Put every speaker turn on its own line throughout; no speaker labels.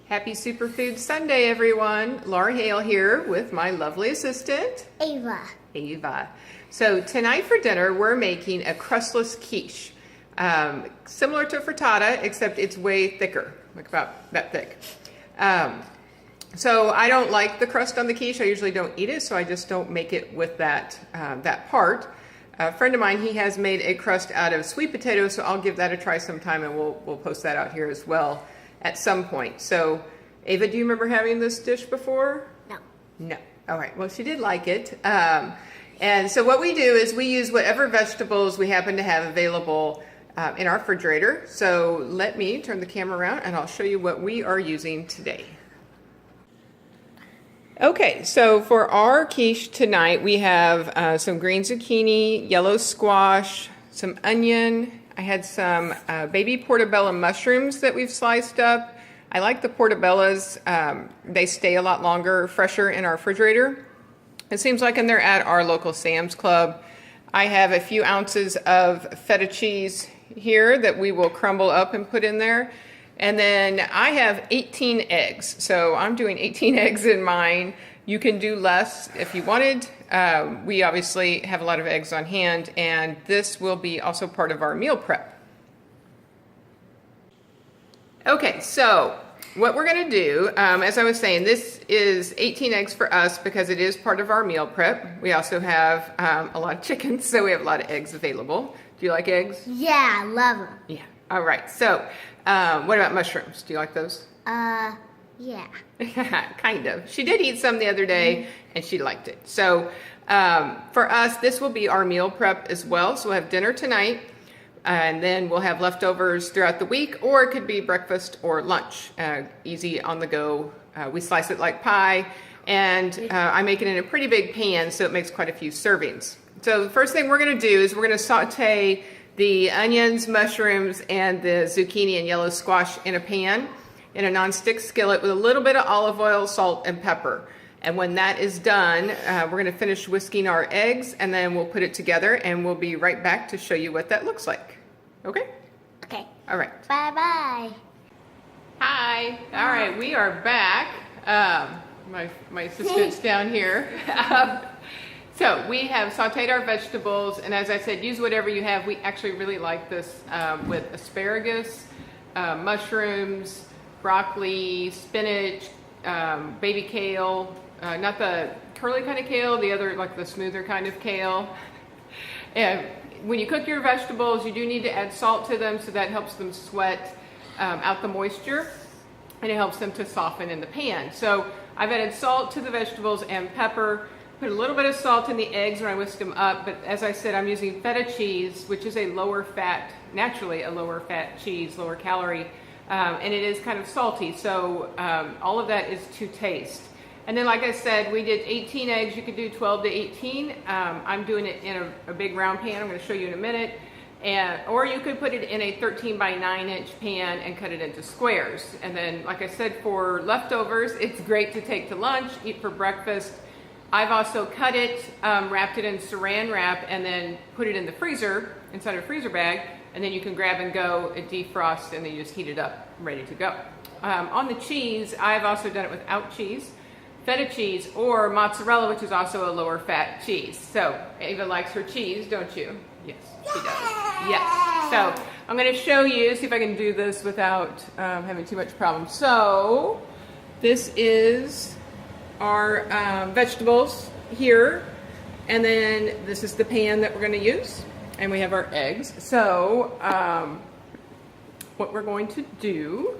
Happy Superfood Sunday, everyone. Laura Hale here with my lovely assistant, Ava. So tonight for dinner, we're making a crustless quiche. Similar to a frittata, except it's way thicker, like about that thick. So I don't like the crust on the quiche. I usually don't eat it, so I just don't make it with that part. A friend of mine, he has made a crust out of sweet potatoes, so I'll give that a try sometime, and we'll post that out here as well at some point. So, Ava, do you remember having this dish before?
No.
No. All right. Well, she did like it. And so what we do is we use whatever vegetables we happen to have available in our refrigerator. So let me turn the camera around, and I'll show you what we are using today. Okay, so for our quiche tonight, we have some green zucchini, yellow squash, some onion. I had some baby portobello mushrooms that we've sliced up. I like the portobellos. They stay a lot longer, fresher in our refrigerator. It seems like they're at our local Sam's Club. I have a few ounces of feta cheese here that we will crumble up and put in there. And then I have 18 eggs, so I'm doing 18 eggs in mine. You can do less if you wanted. We obviously have a lot of eggs on hand, and this will be also part of our meal prep. Okay, so what we're going to do, as I was saying, this is 18 eggs for us because it is part of our meal prep. We also have a lot of chickens, so we have a lot of eggs available. Do you like eggs?
Yeah, I love them.
Yeah. All right. So, what about mushrooms? Do you like those?
Yeah.
Kind of. She did eat some the other day, and she liked it. So, for us, this will be our meal prep as well. So we'll have dinner tonight, and then we'll have leftovers throughout the week, or it could be breakfast or lunch. Easy on the go. We slice it like pie, and I make it in a pretty big pan, so it makes quite a few servings. So the first thing we're going to do is we're going to saute the onions, mushrooms, and the zucchini and yellow squash in a pan in a nonstick skillet with a little bit of olive oil, salt, and pepper. And when that is done, we're going to finish whisking our eggs, and then we'll put it together, and we'll be right back to show you what that looks like. Okay?
Okay.
All right.
Bye-bye.
Hi. All right, we are back. My assistant's down here. So we have sauteed our vegetables, and as I said, use whatever you have. We actually really like this with asparagus, mushrooms, broccoli, spinach, baby kale, not the curly kind of kale, the other, like the smoother kind of kale. And when you cook your vegetables, you do need to add salt to them, so that helps them sweat out the moisture, and it helps them to soften in the pan. So I've added salt to the vegetables and pepper. Put a little bit of salt in the eggs when I whisk them up, but as I said, I'm using feta cheese, which is a lower fat, naturally a lower fat cheese, lower calorie, and it is kind of salty, so all of that is to taste. And then, like I said, we did 18 eggs. You could do 12 to 18. I'm doing it in a big round pan. I'm going to show you in a minute. Or you could put it in a 13 by 9 inch pan and cut it into squares. And then, like I said, for leftovers, it's great to take to lunch, eat for breakfast. I've also cut it, wrapped it in saran wrap, and then put it in the freezer, inside a freezer bag, and then you can grab and go, it defrosts, and then you just heat it up, ready to go. On the cheese, I've also done it without cheese, feta cheese, or mozzarella, which is also a lower fat cheese. So, Ava likes her cheese, don't you? Yes, she does. Yes. So, I'm going to show you, see if I can do this without having too much problem. So, this is our vegetables here, and then this is the pan that we're going to use, and we have our eggs. So what we're going to do,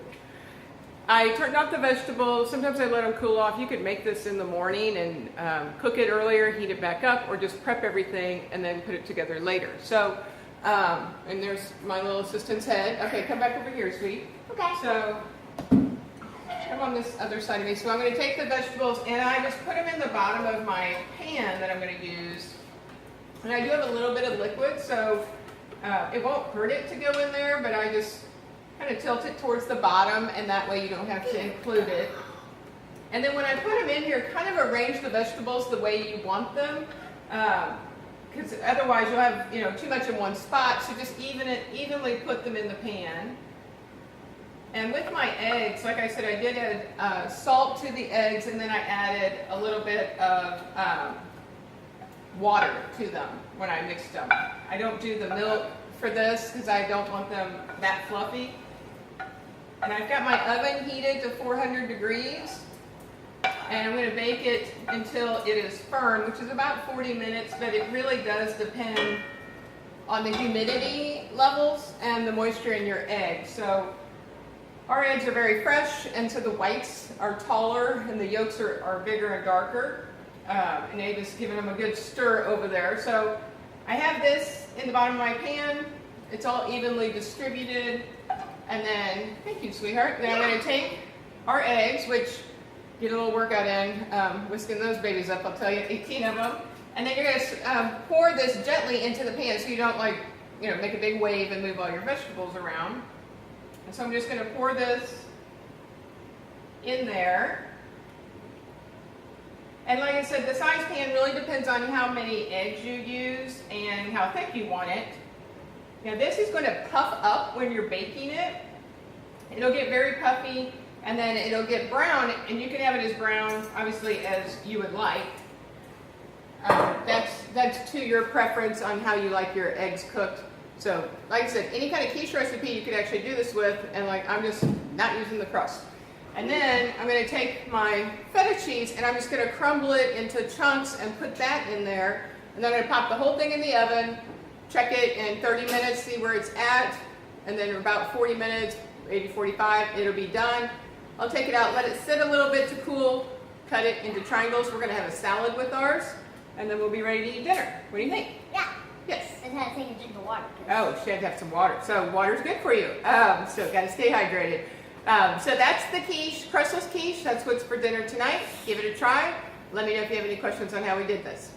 I turned off the vegetables. Sometimes I let them cool off. You could make this in the morning and cook it earlier, heat it back up, or just prep everything and then put it together later. So and there's my little assistant's head. Okay, come back over here, sweet.
Okay.
So come on this other side of me. So I'm going to take the vegetables, and I just put them in the bottom of my pan that I'm going to use. And I do have a little bit of liquid, so it won't hurt it to go in there, but I just kind of tilt it towards the bottom, and that way you don't have to include it. And then when I put them in here, kind of arrange the vegetables the way you want them, because otherwise you'll have too much in one spot. So just evenly put them in the pan. And with my eggs, like I said, I did add salt to the eggs, and then I added a little bit of water to them when I mixed them. I don't do the milk for this because I don't want them that fluffy. And I've got my oven heated to 400 degrees. And I'm going to bake it until it is firm, which is about 40 minutes, but it really does depend on the humidity levels and the moisture in your egg. So our eggs are very fresh, and so the whites are taller and the yolks are bigger and darker. And Abe is giving them a good stir over there. So I have this in the bottom of my pan. It's all evenly distributed. And then, thank you, sweetheart. Then I'm going to take our eggs, which get a little workout in, whisking those babies up, I'll tell you, 18 of them. And then you're going to pour this gently into the pan so you don't make a big wave and move all your vegetables around. And so I'm just going to pour this in there. And like I said, the size pan really depends on how many eggs you use and how thick you want it. Now this is going to puff up when you're baking it. It'll get very puffy, and then it'll get brown, and you can have it as brown, obviously, as you would like. That's to your preference on how you like your eggs cooked. So, like I said, any kind of quiche recipe you could actually do this with, and I'm just not using the crust. And then I'm going to take my feta cheese, and I'm just going to crumble it into chunks and put that in there. And then I'm going to pop the whole thing in the oven, check it in 30 minutes, see where it's at, and then in about 40 minutes, maybe 45, it'll be done. I'll take it out, let it sit a little bit to cool, cut it into triangles. We're going to have a salad with ours, and then we'll be ready to eat dinner. What do you think?
Yeah.
Yes.
I had to take a drink of water.
Oh, she had to have some water. So water's good for you. So got to stay hydrated. So that's the quiche, crustless quiche. That's what's for dinner tonight. Give it a try. Let me know if you have any questions on how we did this.